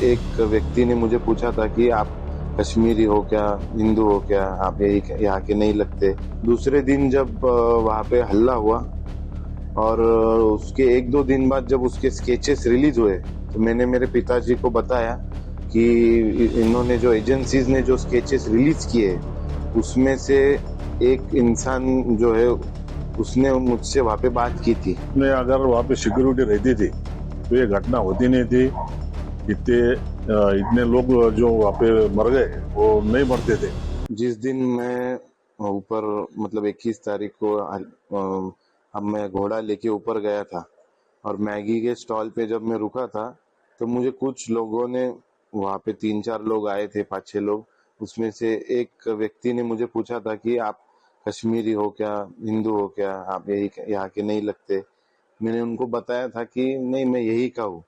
एक व्यक्ति ने मुझे पूछा था कि आप कश्मीरी हो क्या, हिंदू हो क्या, आप यही यहाँ के नहीं लगते। दूसरे दिन जब वहाँ पे हल्ला हुआ और उसके एक दो दिन बाद जब उसके स्केचेस रिलीज हुए तो मैंने मेरे पिताजी को बताया कि इन्होंने जो एजेंसीज ने जो स्केचेस रिलीज किए उसमें से एक इंसान जो है उसने मुझसे वहाँ पे बात की थी। में अगर वहाँ पे सिक्योरिटी रहती थी तो ये घटना होती नहीं थी। इतने लोग जो वहाँ पे मर गए वो नहीं मरते थे। जिस दिन मैं ऊपर मतलब 21 तारीख को अब मैं घोड़ा लेके ऊपर गया था और मैगी के स्टॉल पे जब मैं रुका था तो मुझे कुछ लोगों ने, वहाँ पे 3-4 लोग आए थे, 5-6 लोग, उसमें से एक व्यक्ति ने मुझे पूछा था कि आप कश्मीरी हो क्या, हिंदू हो क्या, आप यही यहाँ के नहीं लगते। मैंने उनको बताया था कि नहीं, मैं यही का हूँ।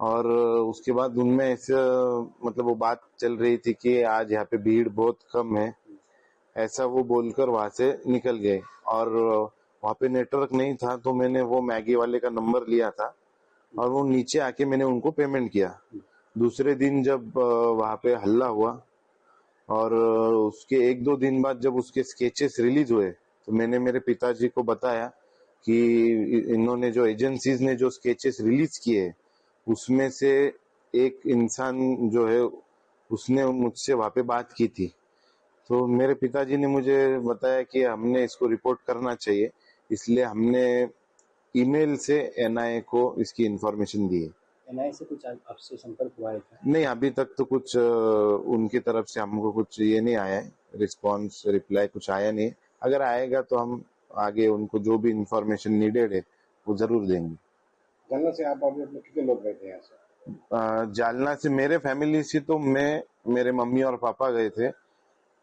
और उसके बाद उनमें ऐसे मतलब वो बात चल रही थी कि आज यहाँ पे भीड़ बहुत कम है, ऐसा वो बोलकर वहां से निकल गए। और वहां पे नेटवर्क नहीं था तो मैंने वो मैगी वाले का नंबर लिया था और वो नीचे आके मैंने उनको पेमेंट किया। दूसरे दिन जब वहां पे हल्ला हुआ और उसके एक दो दिन बाद जब उसके स्केचेस रिलीज हुए तो मैंने मेरे पिताजी को बताया कि इन्होंने जो एजेंसीज ने जो स्केचेस रिलीज किए उसमें से एक इंसान जो है उसने मुझसे वहां पे बात की थी। तो मेरे पिताजी ने मुझे बताया कि हमने इसको रिपोर्ट करना चाहिए, इसलिए हमने ईमेल से एनआईए को इसकी इंफॉर्मेशन दी है। एनआईए से कुछ आपसे संपर्क हुआ है क्या? नहीं, अभी तक तो कुछ उनकी तरफ से हमको कुछ ये नहीं आया है, रिस्पॉन्स रिप्लाई कुछ आया नहीं। अगर आएगा तो हम आगे उनको जो भी इंफॉर्मेशन नीडेड है वो जरूर देंगे। जालना से आप अभी अपने कितने लोग गए थे यहाँ से? जालना से मेरे फैमिली से तो मैं, मेरे मम्मी और पापा गए थे।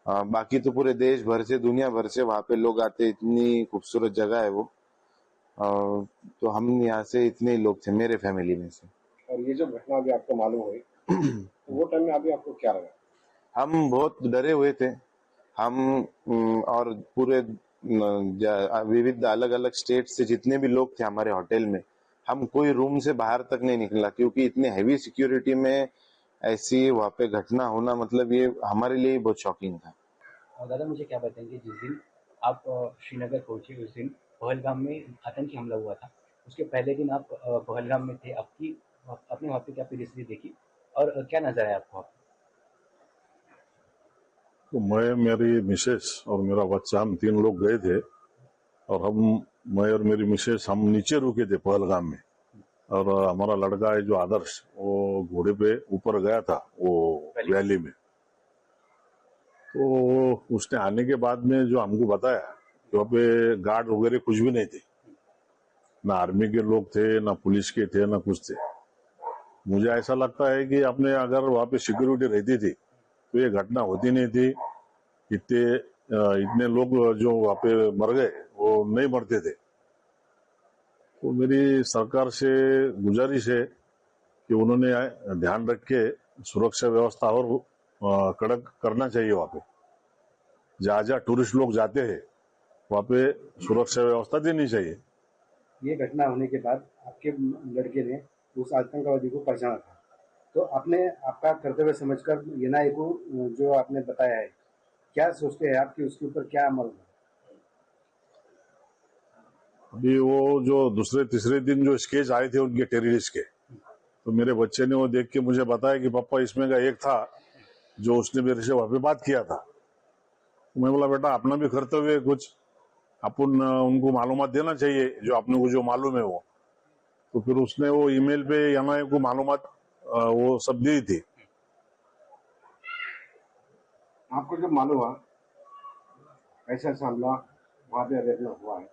बाकी तो पूरे देश भर से, दुनिया भर से वहां पे लोग आते, इतनी खूबसूरत जगह है वो। तो हम यहाँ से इतने ही लोग थे मेरे फैमिली में से। और ये जो घटना अभी आपको मालूम हुई तो वो टाइम में अभी आपको क्या लगा? हम बहुत डरे हुए थे। हम और पूरे विविध अलग अलग स्टेट से जितने भी लोग थे हमारे होटल में, हम कोई रूम से बाहर तक नहीं निकला क्योंकि इतने हैवी सिक्योरिटी में ऐसी वहां पे घटना होना मतलब ये हमारे लिए बहुत शॉकिंग था। दादा मुझे क्या बताएंगे, जिस दिन आप श्रीनगर पहुंचे उस दिन पहलगाम में आतंकी हमला हुआ था, उसके पहले दिन आप पहलगाम में थे, आपने वहाँ पे क्या परिस्थिति देखी और क्या नजर आया आपको? तो मैं, मेरी मिसेस और मेरा बच्चा, हम 3 लोग गए थे और मैं और मेरी मिसेस हम नीचे रुके थे पहलगाम में। और हमारा लड़का है जो आदर्श, वो घोड़े पे ऊपर गया था वो वैली में। तो उसने आने के बाद में जो हमको बताया कि वहाँ पे गार्ड वगैरह कुछ भी नहीं थे, ना आर्मी के लोग थे, ना पुलिस के थे, ना कुछ थे। मुझे ऐसा लगता है कि आपने अगर वहाँ पे सिक्योरिटी रहती थी तो ये घटना होती नहीं थी। इतने लोग जो वहाँ पे मर गए वो नहीं मरते थे। तो मेरी सरकार से गुजारिश है कि उन्होंने ध्यान रख के सुरक्षा व्यवस्था और कड़क करना चाहिए। वहाँ पे जहाँ जहाँ टूरिस्ट लोग जाते हैं वहाँ पे सुरक्षा व्यवस्था देनी चाहिए। ये घटना होने के बाद आपके लड़के ने उस आतंकवादी को पहचाना था, तो आपने आपका कर्तव्य समझकर एनआईए को जो आपने बताया है, क्या सोचते हैं आप कि उसके ऊपर क्या अमल है? अभी वो जो दूसरे तीसरे दिन जो स्केच आए थे उनके टेररिस्ट के, तो मेरे बच्चे ने वो देख के मुझे बताया कि पापा इसमें का एक था जो उसने मेरे से वहां पे बात किया था। तो मैं बोला बेटा अपना भी कर्तव्य है कुछ, अपन उनको मालूमात देना चाहिए जो अपने को जो मालूम है वो। तो फिर उसने वो ईमेल पे एनआईए को मालूमात वो सब दी थी। आपको जब मालूम हुआ ऐसा हमला वहाँ पे अरेंज हुआ है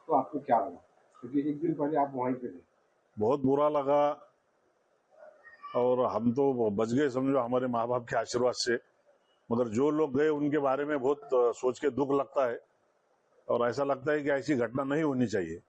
तो आपको क्या लगा, क्योंकि एक दिन पहले आप वहीं पे थे? बहुत बुरा लगा और हम तो बच गए समझो हमारे माँ बाप के आशीर्वाद से। मगर जो लोग गए उनके बारे में बहुत सोच के दुख लगता है और ऐसा लगता है कि ऐसी घटना नहीं होनी चाहिए।